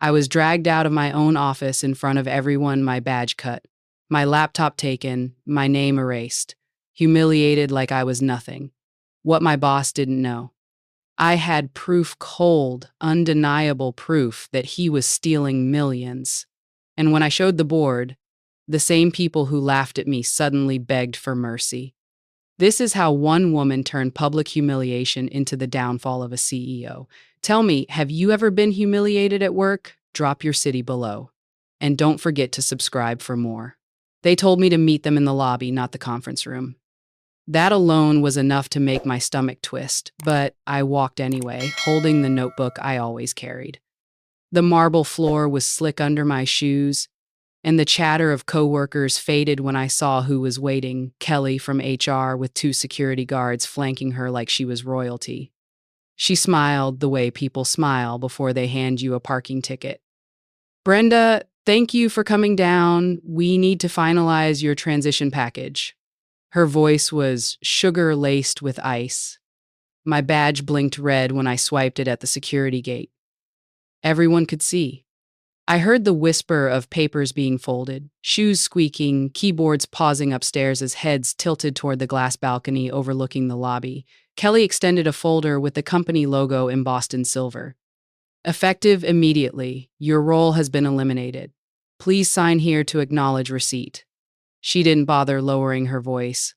I was dragged out of my own office in front of everyone, my badge cut, my laptop taken, my name erased, humiliated like I was nothing. What my boss didn't know. I had proof, cold, undeniable proof that he was stealing millions. And when I showed the board, the same people who laughed at me suddenly begged for mercy. This is how one woman turned public humiliation into the downfall of a CEO. Tell me, have you ever been humiliated at work? Drop your city below. And don't forget to subscribe for more. They told me to meet them in the lobby, not the conference room. That alone was enough to make my stomach twist, but I walked anyway, holding the notebook I always carried. The marble floor was slick under my shoes, and the chatter of coworkers faded when I saw who was waiting, Kelly from HR with 2 security guards flanking her like she was royalty. She smiled the way people smile before they hand you a parking ticket. "Brenda, thank you for coming down. We need to finalize your transition package." Her voice was sugar-laced with ice. My badge blinked red when I swiped it at the security gate. Everyone could see. I heard the whisper of papers being folded, shoes squeaking, keyboards pausing upstairs as heads tilted toward the glass balcony overlooking the lobby. Kelly extended a folder with the company logo embossed in silver. "Effective immediately. Your role has been eliminated. Please sign here to acknowledge receipt." She didn't bother lowering her voice.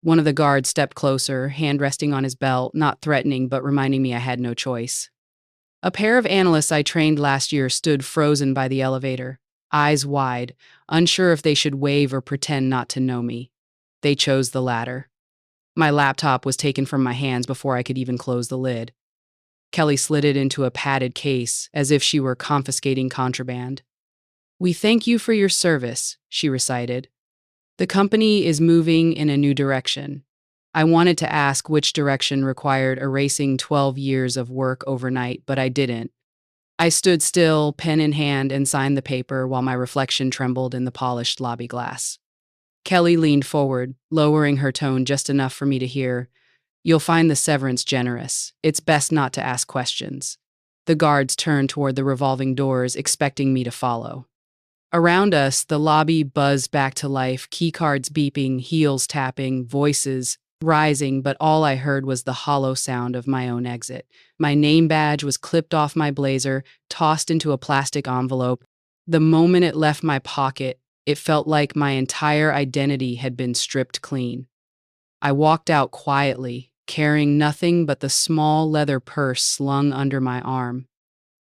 One of the guards stepped closer, hand resting on his belt, not threatening but reminding me I had no choice. A pair of analysts I trained last year stood frozen by the elevator, eyes wide, unsure if they should wave or pretend not to know me. They chose the latter. My laptop was taken from my hands before I could even close the lid. Kelly slid it into a padded case, as if she were confiscating contraband. "We thank you for your service," she recited. "The company is moving in a new direction. I wanted to ask which direction required erasing 12 years of work overnight, but I didn't. I stood still, pen in hand, and signed the paper while my reflection trembled in the polished lobby glass. Kelly leaned forward, lowering her tone just enough for me to hear, "You'll find the severance generous. It's best not to ask questions." The guards turned toward the revolving doors, expecting me to follow. Around us, the lobby buzzed back to life, keycards beeping, heels tapping, voices rising, but all I heard was the hollow sound of my own exit. My name badge was clipped off my blazer, tossed into a plastic envelope. The moment it left my pocket, it felt like my entire identity had been stripped clean. I walked out quietly, carrying nothing but the small leather purse slung under my arm.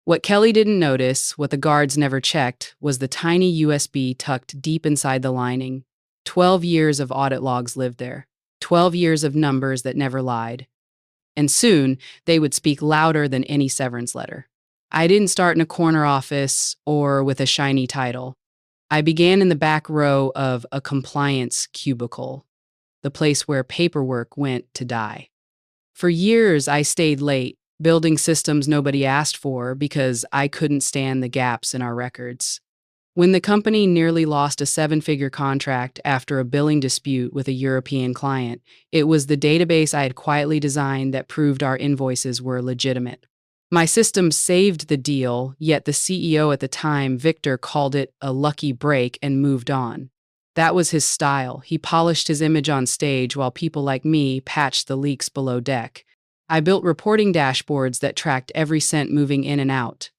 What Kelly didn't notice, what the guards never checked, was the tiny USB tucked deep inside the lining. 12 years of audit logs lived there. 12 years of numbers that never lied. And soon, they would speak louder than any severance letter. I didn't start in a corner office or with a shiny title. I began in the back row of a compliance cubicle, the place where paperwork went to die. For years, I stayed late, building systems nobody asked for because I couldn't stand the gaps in our records. When the company nearly lost a 7-figure contract after a billing dispute with a European client, it was the database I had quietly designed that proved our invoices were legitimate. My system saved the deal, yet the CEO at the time, Victor, called it a lucky break and moved on. That was his style. He polished his image on stage while people like me patched the leaks below deck. I built reporting dashboards that tracked every cent moving in and out.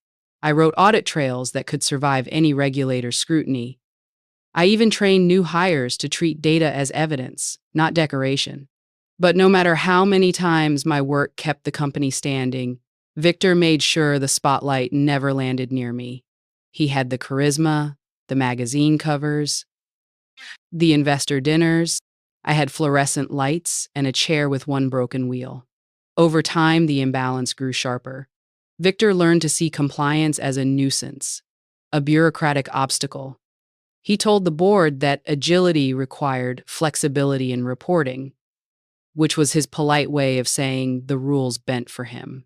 I wrote audit trails that could survive any regulator's scrutiny. I even trained new hires to treat data as evidence, not decoration. But no matter how many times my work kept the company standing, Victor made sure the spotlight never landed near me. He had the charisma, the magazine covers, the investor dinners. I had fluorescent lights and a chair with one broken wheel. Over time, the imbalance grew sharper. Victor learned to see compliance as a nuisance, a bureaucratic obstacle. He told the board that agility required flexibility in reporting, which was his polite way of saying the rules bent for him.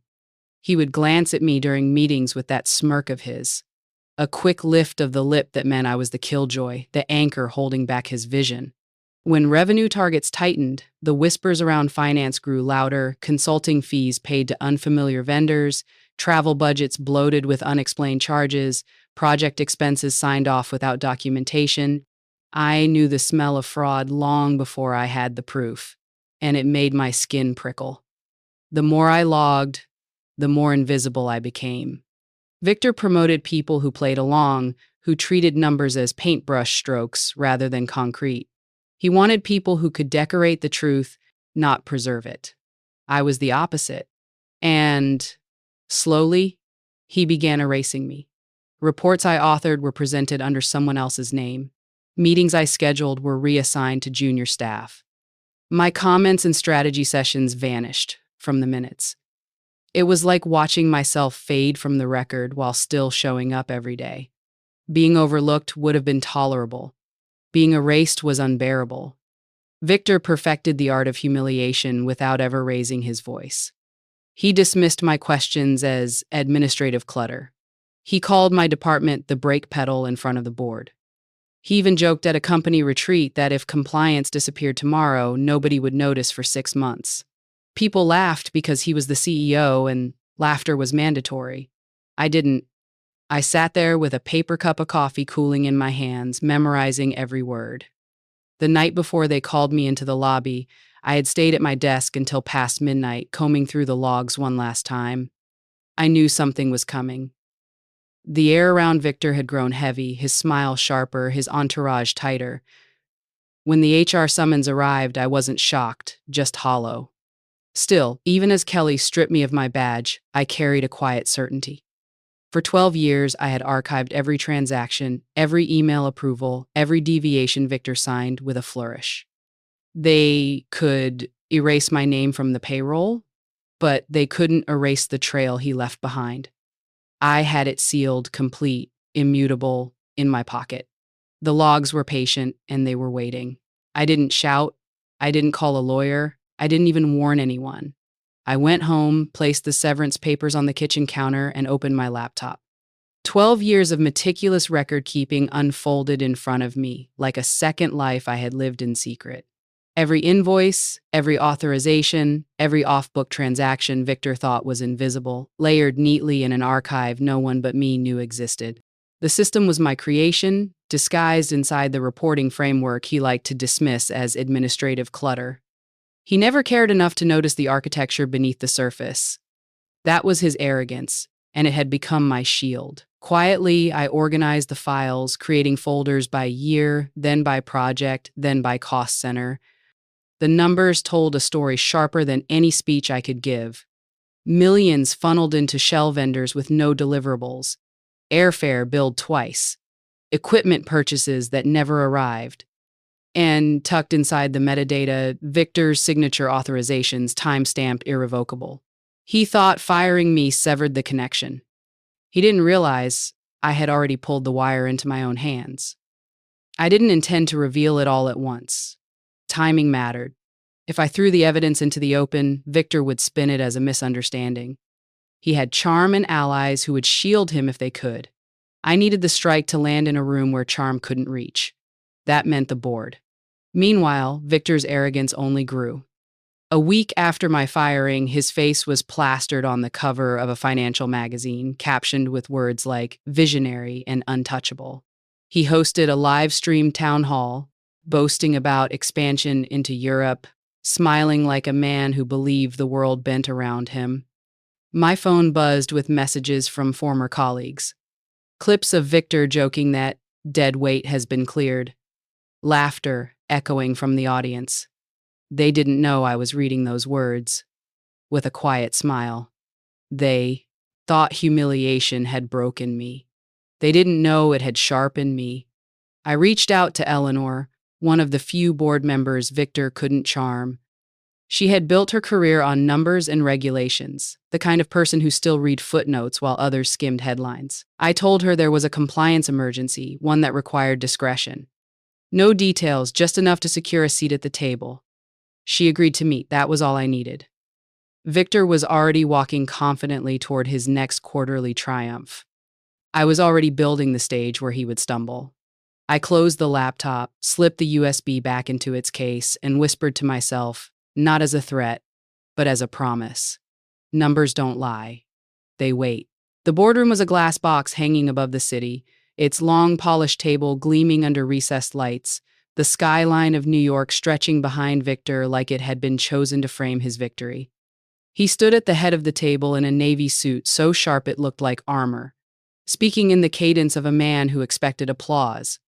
He would glance at me during meetings with that smirk of his, a quick lift of the lip that meant I was the killjoy, the anchor holding back his vision. When revenue targets tightened, the whispers around finance grew louder, consulting fees paid to unfamiliar vendors, travel budgets bloated with unexplained charges, project expenses signed off without documentation. I knew the smell of fraud long before I had the proof, and it made my skin prickle. The more I logged, the more invisible I became. Victor promoted people who played along, who treated numbers as paintbrush strokes rather than concrete. He wanted people who could decorate the truth, not preserve it. I was the opposite. And slowly, he began erasing me. Reports I authored were presented under someone else's name. Meetings I scheduled were reassigned to junior staff. My comments and strategy sessions vanished from the minutes. It was like watching myself fade from the record while still showing up every day. Being overlooked would have been tolerable. Being erased was unbearable. Victor perfected the art of humiliation without ever raising his voice. He dismissed my questions as administrative clutter. He called my department the brake pedal in front of the board. He even joked at a company retreat that if compliance disappeared tomorrow, nobody would notice for 6 months. People laughed because he was the CEO and laughter was mandatory. I didn't. I sat there with a paper cup of coffee cooling in my hands, memorizing every word. The night before they called me into the lobby, I had stayed at my desk until past midnight, combing through the logs one last time. I knew something was coming. The air around Victor had grown heavy, his smile sharper, his entourage tighter. When the HR summons arrived, I wasn't shocked, just hollow. Still, even as Kelly stripped me of my badge, I carried a quiet certainty. For 12 years, I had archived every transaction, every email approval, every deviation Victor signed with a flourish. They could erase my name from the payroll, but they couldn't erase the trail he left behind. I had it sealed, complete, immutable, in my pocket. The logs were patient, and they were waiting. I didn't shout. I didn't call a lawyer. I didn't even warn anyone. I went home, placed the severance papers on the kitchen counter, and opened my laptop. 12 years of meticulous record-keeping unfolded in front of me, like a second life I had lived in secret. Every invoice, every authorization, every off-book transaction Victor thought was invisible, layered neatly in an archive no one but me knew existed. The system was my creation, disguised inside the reporting framework he liked to dismiss as administrative clutter. He never cared enough to notice the architecture beneath the surface. That was his arrogance, and it had become my shield. Quietly, I organized the files, creating folders by year, then by project, then by cost center. The numbers told a story sharper than any speech I could give. Millions funneled into shell vendors with no deliverables. Airfare billed twice. Equipment purchases that never arrived. And tucked inside the metadata, Victor's signature authorizations, time-stamped irrevocable. He thought firing me severed the connection. He didn't realize I had already pulled the wire into my own hands. I didn't intend to reveal it all at once. Timing mattered. If I threw the evidence into the open, Victor would spin it as a misunderstanding. He had charm and allies who would shield him if they could. I needed the strike to land in a room where charm couldn't reach. That meant the board. Meanwhile, Victor's arrogance only grew. A week after my firing, his face was plastered on the cover of a financial magazine, captioned with words like visionary and untouchable. He hosted a live-streamed town hall, boasting about expansion into Europe, smiling like a man who believed the world bent around him. My phone buzzed with messages from former colleagues. Clips of Victor joking that dead weight has been cleared. Laughter echoing from the audience. They didn't know I was reading those words. With a quiet smile. They thought humiliation had broken me. They didn't know it had sharpened me. I reached out to Eleanor, one of the few board members Victor couldn't charm. She had built her career on numbers and regulations, the kind of person who still read footnotes while others skimmed headlines. I told her there was a compliance emergency, one that required discretion. No details, just enough to secure a seat at the table. She agreed to meet. That was all I needed. Victor was already walking confidently toward his next quarterly triumph. I was already building the stage where he would stumble. I closed the laptop, slipped the USB back into its case, and whispered to myself, not as a threat, but as a promise. Numbers don't lie. They wait. The boardroom was a glass box hanging above the city, its long polished table gleaming under recessed lights, the skyline of New York stretching behind Victor like it had been chosen to frame his victory. He stood at the head of the table in a navy suit so sharp it looked like armor, speaking in the cadence of a man who expected applause.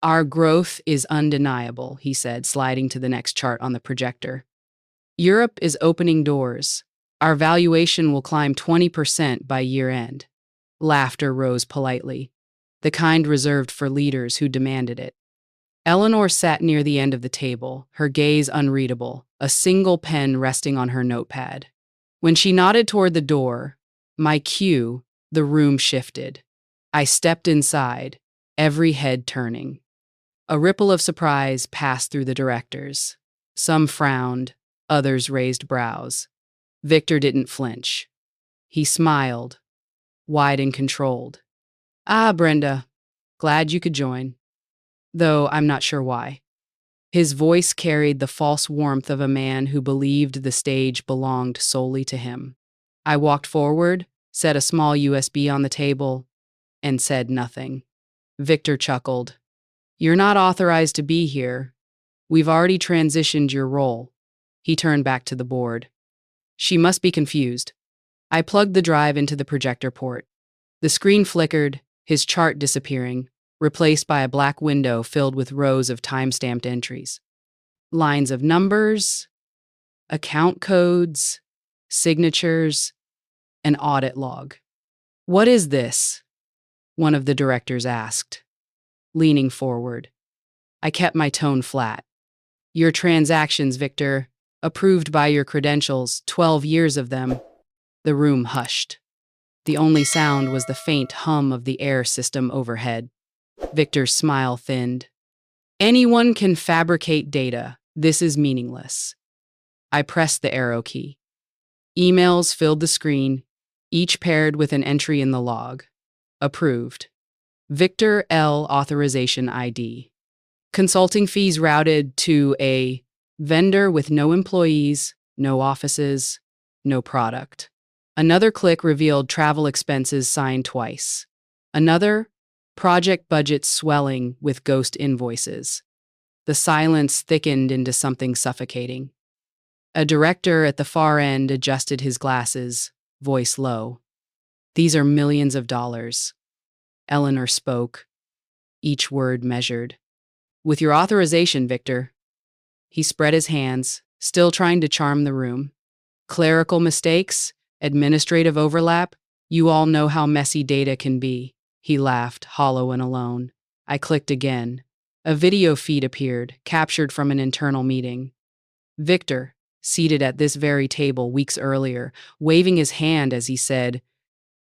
"Our growth is undeniable," he said, sliding to the next chart on the projector. "Europe is opening doors. Our valuation will climb 20% by year end." Laughter rose politely, the kind reserved for leaders who demanded it. Eleanor sat near the end of the table, her gaze unreadable, a single pen resting on her notepad. When she nodded toward the door, my cue, the room shifted. I stepped inside, every head turning. A ripple of surprise passed through the directors. Some frowned, others raised brows. Victor didn't flinch. He smiled, wide and controlled. "Ah, Brenda, glad you could join. Though I'm not sure why." His voice carried the false warmth of a man who believed the stage belonged solely to him. I walked forward, set a small USB on the table, and said nothing. Victor chuckled. "You're not authorized to be here. We've already transitioned your role." He turned back to the board. "She must be confused." I plugged the drive into the projector port. The screen flickered, his chart disappearing, replaced by a black window filled with rows of time-stamped entries. Lines of numbers, account codes, signatures, an audit log. "What is this?" one of the directors asked, leaning forward. I kept my tone flat. "Your transactions, Victor, approved by your credentials, 12 years of them." The room hushed. The only sound was the faint hum of the air system overhead. Victor's smile thinned. "Anyone can fabricate data. This is meaningless." I pressed the arrow key. Emails filled the screen, each paired with an entry in the log. Approved. Victor L. Authorization ID. Consulting fees routed to a vendor with no employees, no offices, no product. Another click revealed travel expenses signed twice. Another, project budget swelling with ghost invoices. The silence thickened into something suffocating. A director at the far end adjusted his glasses, voice low. "These are millions of dollars." Eleanor spoke, each word measured. "With your authorization, Victor." He spread his hands, still trying to charm the room. "Clerical mistakes? Administrative overlap? You all know how messy data can be." He laughed, hollow and alone. I clicked again. A video feed appeared, captured from an internal meeting. Victor, seated at this very table weeks earlier, waving his hand as he said,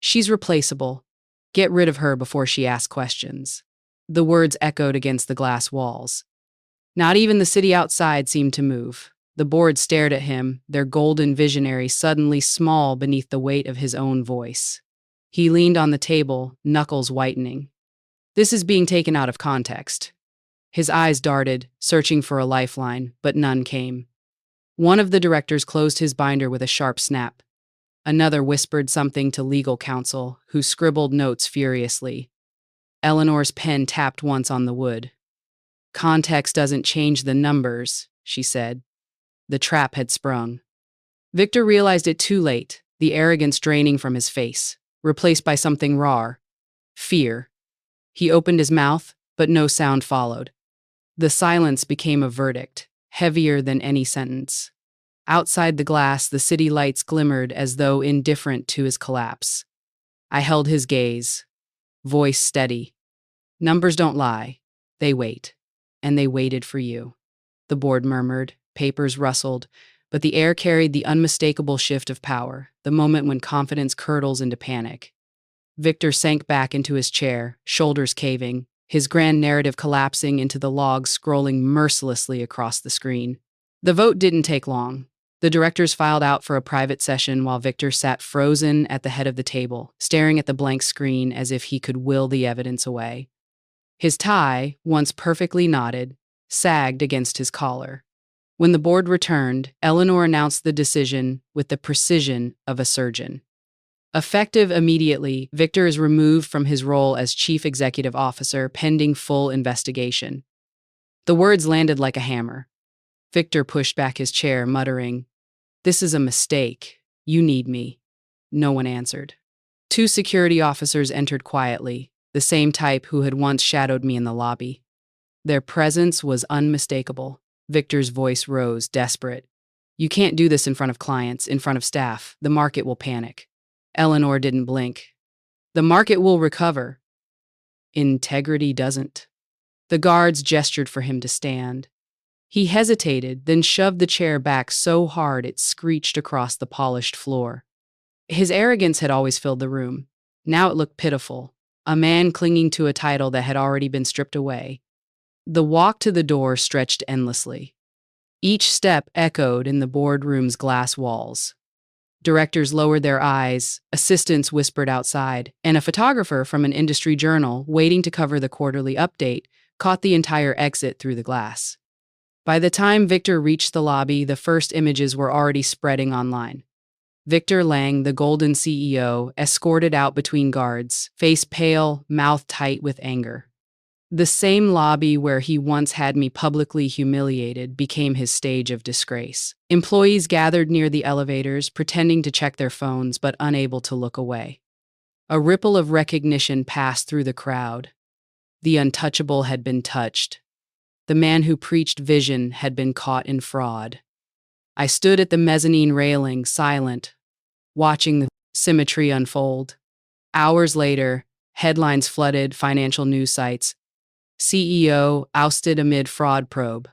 "She's replaceable. Get rid of her before she asks questions." The words echoed against the glass walls. Not even the city outside seemed to move. The board stared at him, their golden visionary suddenly small beneath the weight of his own voice. He leaned on the table, knuckles whitening. "This is being taken out of context." His eyes darted, searching for a lifeline, but none came. One of the directors closed his binder with a sharp snap. Another whispered something to legal counsel, who scribbled notes furiously. Eleanor's pen tapped once on the wood. "Context doesn't change the numbers," she said. The trap had sprung. Victor realized it too late, the arrogance draining from his face, replaced by something raw. Fear. He opened his mouth, but no sound followed. The silence became a verdict, heavier than any sentence. Outside the glass, the city lights glimmered as though indifferent to his collapse. I held his gaze, voice steady. "Numbers don't lie. They wait. And they waited for you." The board murmured, papers rustled, but the air carried the unmistakable shift of power, the moment when confidence curdles into panic. Victor sank back into his chair, shoulders caving, his grand narrative collapsing into the logs scrolling mercilessly across the screen. The vote didn't take long. The directors filed out for a private session while Victor sat frozen at the head of the table, staring at the blank screen as if he could will the evidence away. His tie, once perfectly knotted, sagged against his collar. When the board returned, Eleanor announced the decision with the precision of a surgeon. Effective immediately, Victor is removed from his role as chief executive officer pending full investigation. The words landed like a hammer. Victor pushed back his chair, muttering, "This is a mistake. You need me." No one answered. Two security officers entered quietly, the same type who had once shadowed me in the lobby. Their presence was unmistakable. Victor's voice rose, desperate. "You can't do this in front of clients, in front of staff. The market will panic." Eleanor didn't blink. "The market will recover." Integrity doesn't. The guards gestured for him to stand. He hesitated, then shoved the chair back so hard it screeched across the polished floor. His arrogance had always filled the room. Now it looked pitiful. A man clinging to a title that had already been stripped away. The walk to the door stretched endlessly. Each step echoed in the boardroom's glass walls. Directors lowered their eyes, assistants whispered outside, and a photographer from an industry journal, waiting to cover the quarterly update, caught the entire exit through the glass. By the time Victor reached the lobby, the first images were already spreading online. Victor Lang, the Golden CEO, escorted out between guards, face pale, mouth tight with anger. The same lobby where he once had me publicly humiliated became his stage of disgrace. Employees gathered near the elevators, pretending to check their phones but unable to look away. A ripple of recognition passed through the crowd. The untouchable had been touched. The man who preached vision had been caught in fraud. I stood at the mezzanine railing, silent, watching the symmetry unfold. Hours later, headlines flooded financial news sites. CEO ousted amid fraud probe.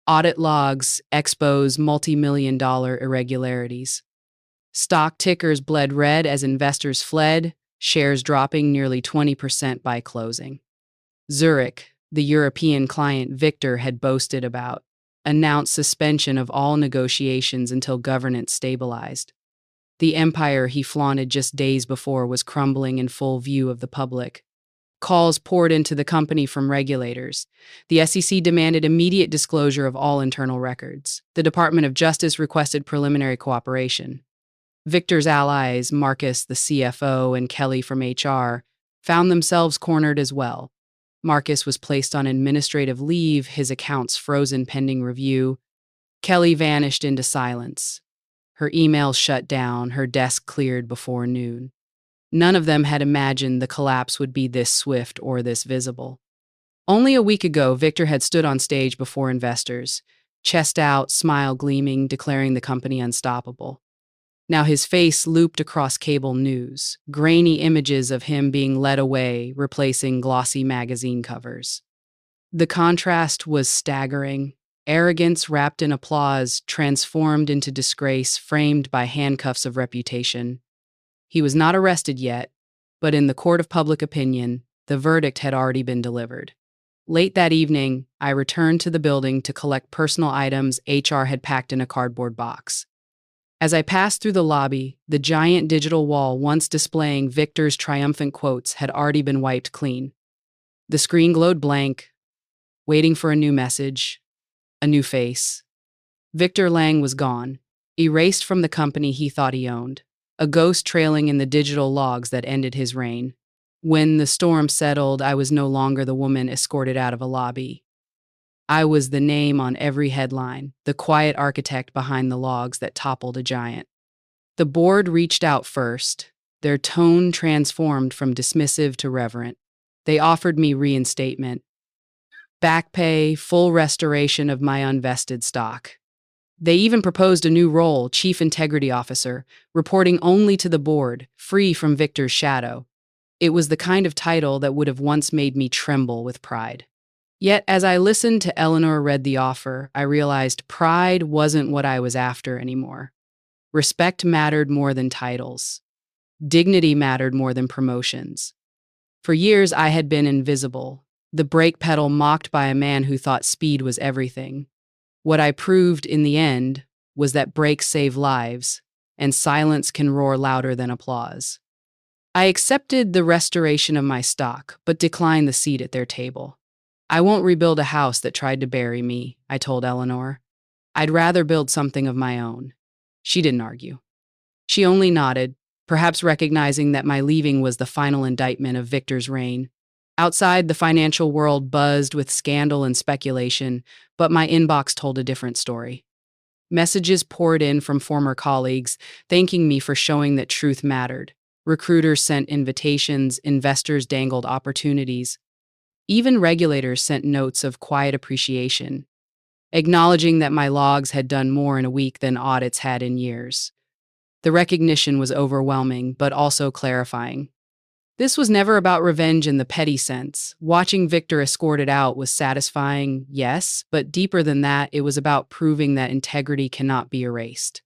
Audit logs expose multi-million-dollar irregularities. Stock tickers bled red as investors fled, shares dropping nearly 20% by closing. Zurich, the European client Victor had boasted about, announced suspension of all negotiations until governance stabilized. The empire he flaunted just days before was crumbling in full view of the public. Calls poured into the company from regulators. The SEC demanded immediate disclosure of all internal records. The Department of Justice requested preliminary cooperation. Victor's allies, Marcus, the CFO, and Kelly from HR, found themselves cornered as well. Marcus was placed on administrative leave, his accounts frozen pending review. Kelly vanished into silence. Her emails shut down, her desk cleared before noon. None of them had imagined the collapse would be this swift or this visible. Only a week ago, Victor had stood on stage before investors, chest out, smile gleaming, declaring the company unstoppable. Now his face looped across cable news, grainy images of him being led away, replacing glossy magazine covers. The contrast was staggering. Arrogance wrapped in applause, transformed into disgrace, framed by handcuffs of reputation. He was not arrested yet, but in the court of public opinion, the verdict had already been delivered. Late that evening, I returned to the building to collect personal items HR had packed in a cardboard box. As I passed through the lobby, the giant digital wall once displaying Victor's triumphant quotes had already been wiped clean. The screen glowed blank, waiting for a new message, a new face. Victor Lang was gone, erased from the company he thought he owned, a ghost trailing in the digital logs that ended his reign. When the storm settled, I was no longer the woman escorted out of a lobby. I was the name on every headline, the quiet architect behind the logs that toppled a giant. The board reached out first, their tone transformed from dismissive to reverent. They offered me reinstatement, back pay, full restoration of my unvested stock. They even proposed a new role, Chief Integrity Officer, reporting only to the board, free from Victor's shadow. It was the kind of title that would have once made me tremble with pride. Yet, as I listened to Eleanor read the offer, I realized pride wasn't what I was after anymore. Respect mattered more than titles. Dignity mattered more than promotions. For years, I had been invisible, the brake pedal mocked by a man who thought speed was everything. What I proved in the end was that brakes save lives, and silence can roar louder than applause. I accepted the restoration of my stock, but declined the seat at their table. I won't rebuild a house that tried to bury me, I told Eleanor. I'd rather build something of my own. She didn't argue. She only nodded, perhaps recognizing that my leaving was the final indictment of Victor's reign. Outside, the financial world buzzed with scandal and speculation, but my inbox told a different story. Messages poured in from former colleagues, thanking me for showing that truth mattered. Recruiters sent invitations, investors dangled opportunities. Even regulators sent notes of quiet appreciation, acknowledging that my logs had done more in a week than audits had in years. The recognition was overwhelming, but also clarifying. This was never about revenge in the petty sense. Watching Victor escorted out was satisfying, yes, but deeper than that, it was about proving that integrity cannot be erased.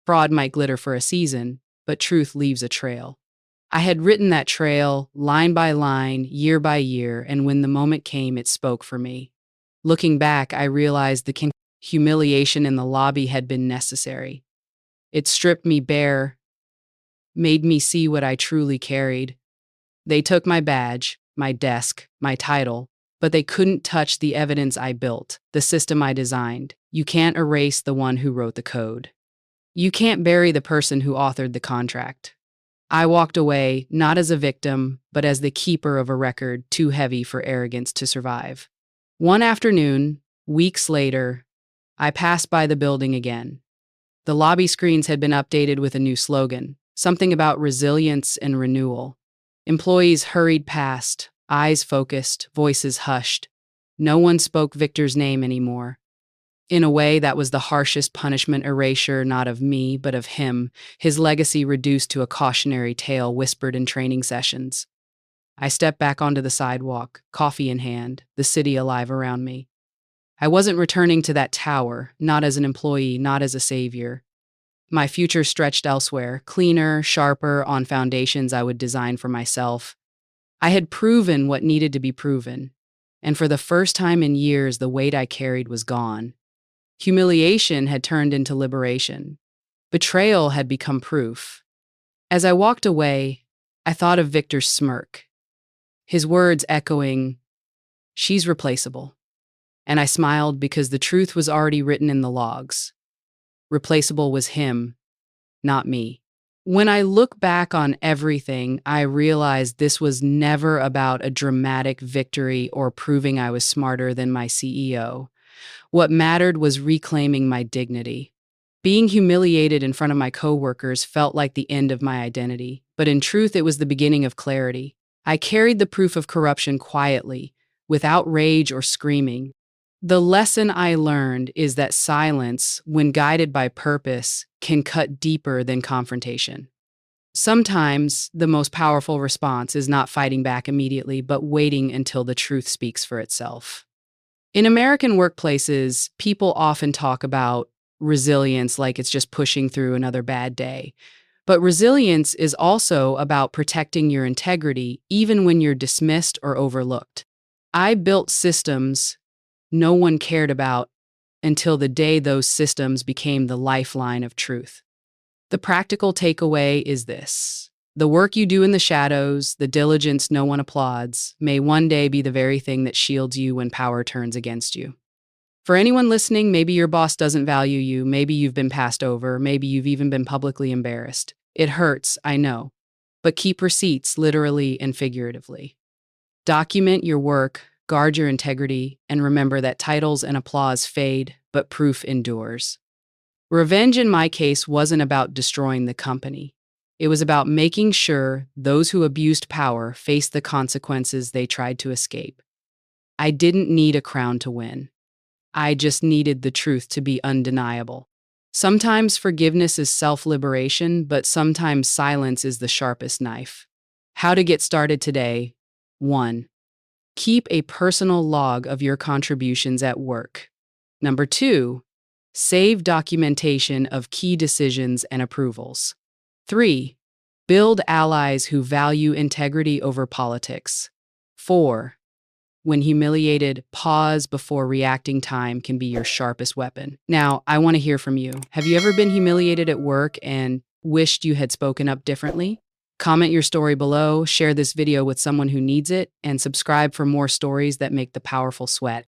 Fraud might glitter for a season, but truth leaves a trail. I had written that trail, line by line, year by year, and when the moment came, it spoke for me. Looking back, I realized the humiliation in the lobby had been necessary. It stripped me bare, made me see what I truly carried. They took my badge, my desk, my title, but they couldn't touch the evidence I built, the system I designed. You can't erase the one who wrote the code. You can't bury the person who authored the contract. I walked away, not as a victim, but as the keeper of a record too heavy for arrogance to survive. One afternoon, weeks later, I passed by the building again. The lobby screens had been updated with a new slogan, something about resilience and renewal. Employees hurried past, eyes focused, voices hushed. No one spoke Victor's name anymore. In a way, that was the harshest punishment erasure, not of me, but of him, his legacy reduced to a cautionary tale whispered in training sessions. I stepped back onto the sidewalk, coffee in hand, the city alive around me. I wasn't returning to that tower, not as an employee, not as a savior. My future stretched elsewhere, cleaner, sharper, on foundations I would design for myself. I had proven what needed to be proven, and for the first time in years, the weight I carried was gone. Humiliation had turned into liberation. Betrayal had become proof. As I walked away, I thought of Victor's smirk, his words echoing, "She's replaceable." And I smiled because the truth was already written in the logs. Replaceable was him, not me. When I look back on everything, I realized this was never about a dramatic victory or proving I was smarter than my CEO. What mattered was reclaiming my dignity. Being humiliated in front of my coworkers felt like the end of my identity, but in truth, it was the beginning of clarity. I carried the proof of corruption quietly, without rage or screaming. The lesson I learned is that silence, when guided by purpose, can cut deeper than confrontation. Sometimes the most powerful response is not fighting back immediately, but waiting until the truth speaks for itself. In American workplaces, people often talk about resilience like it's just pushing through another bad day. But resilience is also about protecting your integrity even when you're dismissed or overlooked. I built systems no one cared about until the day those systems became the lifeline of truth. The practical takeaway is this: the work you do in the shadows, the diligence no one applauds, may one day be the very thing that shields you when power turns against you. For anyone listening, maybe your boss doesn't value you, maybe you've been passed over, maybe you've even been publicly embarrassed. It hurts, I know, but keep receipts, literally and figuratively. Document your work, guard your integrity, and remember that titles and applause fade, but proof endures. Revenge in my case wasn't about destroying the company. It was about making sure those who abused power faced the consequences they tried to escape. I didn't need a crown to win. I just needed the truth to be undeniable. Sometimes forgiveness is self-liberation, but sometimes silence is the sharpest knife. How to get started today: 1. Keep a personal log of your contributions at work. 2. Save documentation of key decisions and approvals. 3. Build allies who value integrity over politics. 4. When humiliated, pause before reacting. Time can be your sharpest weapon. Now, I want to hear from you. Have you ever been humiliated at work and wished you had spoken up differently? Comment your story below, share this video with someone who needs it, and subscribe for more stories that make the powerful sweat.